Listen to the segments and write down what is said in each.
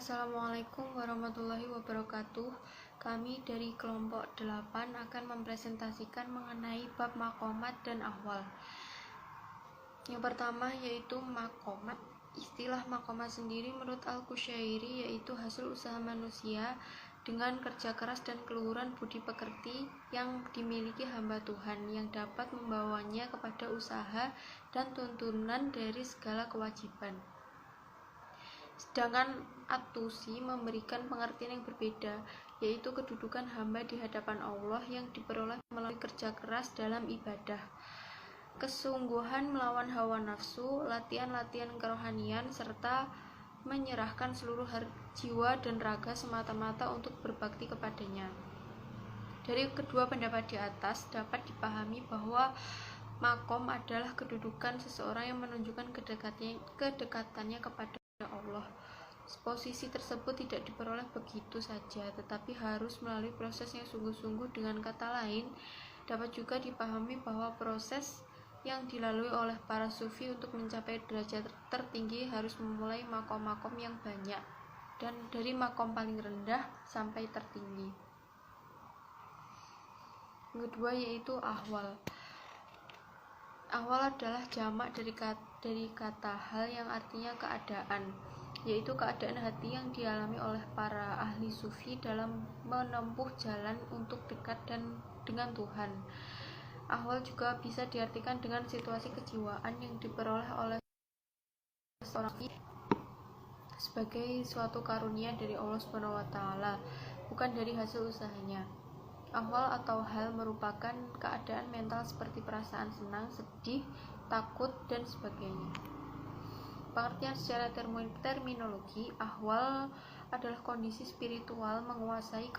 Assalamualaikum warahmatullahi wabarakatuh. Kami dari kelompok 8 akan mempresentasikan mengenai bab maqamat dan ahwal. Yang pertama yaitu maqamat. Istilah maqamat sendiri menurut Al-Qushairi yaitu hasil usaha manusia dengan kerja keras dan keluhuran budi pekerti yang dimiliki hamba Tuhan yang dapat membawanya kepada usaha dan tuntunan dari segala kewajiban. Sedangkan At-Tusi memberikan pengertian yang berbeda, yaitu kedudukan hamba di hadapan Allah yang diperoleh melalui kerja keras dalam ibadah, kesungguhan melawan hawa nafsu, latihan-latihan kerohanian, serta menyerahkan seluruh jiwa dan raga semata-mata untuk berbakti kepadanya. Dari kedua pendapat di atas dapat dipahami bahwa maqam adalah kedudukan seseorang yang menunjukkan kedekatannya kepada Allah. Posisi tersebut tidak diperoleh begitu saja, tetapi harus melalui proses yang sungguh-sungguh. Dengan kata lain, dapat juga dipahami bahwa proses yang dilalui oleh para sufi untuk mencapai derajat tertinggi harus memulai makom-makom yang banyak, dan dari makom paling rendah sampai tertinggi. Yang kedua yaitu ahwal. Ahwal adalah jamak dari kata hal yang artinya keadaan, yaitu keadaan hati yang dialami oleh para ahli sufi dalam menempuh jalan untuk dekat dengan Tuhan. Ahwal juga bisa diartikan dengan situasi kejiwaan yang diperoleh oleh seorang sebagai suatu karunia dari Allah SWT, bukan dari hasil usahanya. Ahwal atau hal merupakan keadaan mental seperti perasaan senang, sedih, takut, dan sebagainya. Pengertian secara terminologi, ahwal adalah kondisi spiritual menguasai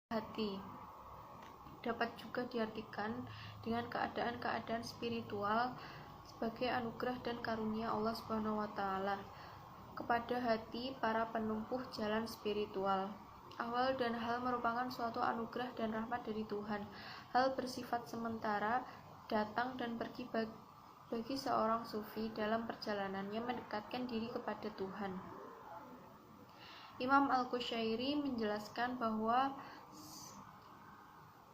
hati. Dapat juga diartikan dengan keadaan-keadaan spiritual sebagai anugerah dan karunia Allah SWT kepada hati para penempuh jalan spiritual. Ahwal dan hal merupakan suatu anugerah dan rahmat dari Tuhan. Hal bersifat sementara, datang dan pergi bagi seorang sufi dalam perjalanannya mendekatkan diri kepada Tuhan. Imam Al-Qushairi menjelaskan bahwa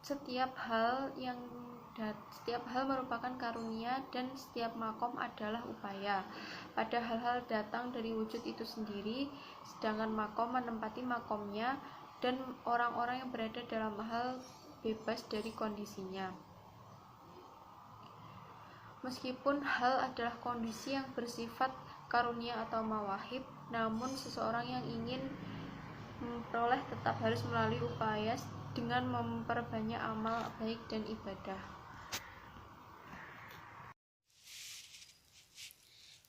setiap hal merupakan karunia dan setiap makom adalah upaya. Pada hal-hal datang dari wujud itu sendiri, sedangkan makom menempati makomnya dan orang-orang yang berada dalam hal bebas dari kondisinya. Meskipun hal adalah kondisi yang bersifat karunia atau mawahib, namun seseorang yang ingin memperoleh tetap harus melalui upaya dengan memperbanyak amal baik dan ibadah.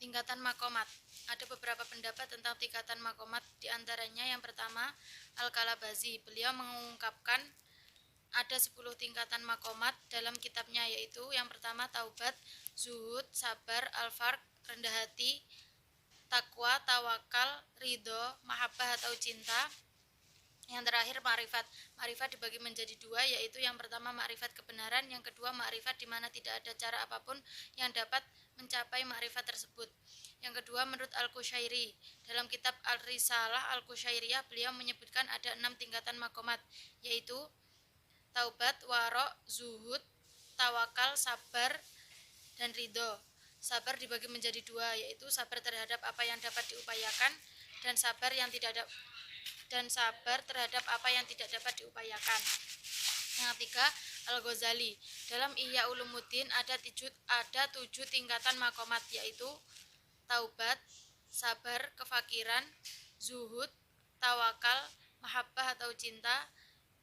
Tingkatan maqamat. Ada beberapa pendapat tentang tingkatan maqamat, diantaranya yang pertama Al-Kalabazi. Beliau mengungkapkan ada 10 tingkatan maqamat dalam kitabnya, yaitu yang pertama taubat, zuhud, sabar, al-farq, rendah hati, takwa, tawakal, ridho, mahabbah atau cinta. Yang terakhir ma'rifat. Ma'rifat dibagi menjadi dua, yaitu yang pertama ma'rifat kebenaran, yang kedua ma'rifat di mana tidak ada cara apapun yang dapat mencapai ma'rifat tersebut. Yang kedua menurut Al-Qushairi, dalam kitab Al-Risalah Al-Qushairiyah beliau menyebutkan ada 6 tingkatan maqamat, yaitu taubat, warok, zuhud, tawakal, sabar, dan ridho. Sabar dibagi menjadi dua, yaitu sabar terhadap apa yang dapat diupayakan dan sabar terhadap apa yang tidak dapat diupayakan. Yang ketiga, Al-Ghazali. Dalam Ihya Ulumuddin ada 7 tingkatan maqamat, yaitu taubat, sabar, kefakiran, zuhud, tawakal, mahabbah atau cinta,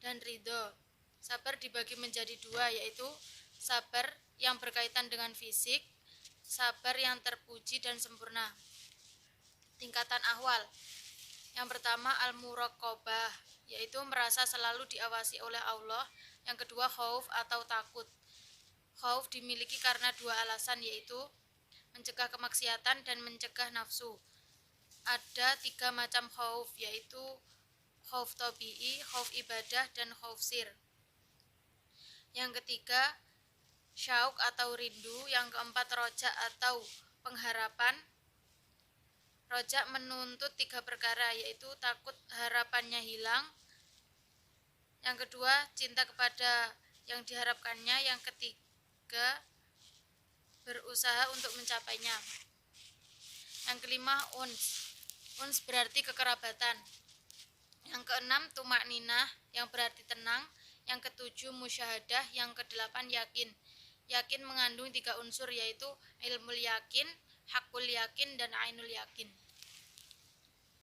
dan ridho. Sabar dibagi menjadi dua, yaitu sabar yang berkaitan dengan fisik, sabar yang terpuji dan sempurna. Tingkatan ahwal. Yang pertama al-muraqabah, yaitu merasa selalu diawasi oleh Allah. Yang kedua khauf atau takut. Khauf dimiliki karena dua alasan, yaitu mencegah kemaksiatan dan mencegah nafsu. Ada 3 macam khauf, yaitu khauf tabi'i, khauf ibadah, dan khauf sir. Yang ketiga syauk atau rindu. Yang keempat roja atau pengharapan. Rojak menuntut 3 perkara, yaitu takut harapannya hilang, yang kedua cinta kepada yang diharapkannya, yang ketiga berusaha untuk mencapainya. Yang kelima uns berarti kekerabatan. Yang keenam tumak ninah yang berarti tenang. Yang ketujuh musyahadah. Yang kedelapan yakin mengandung 3 unsur, yaitu ilmul yakin, hakul yakin, dan ainul yakin.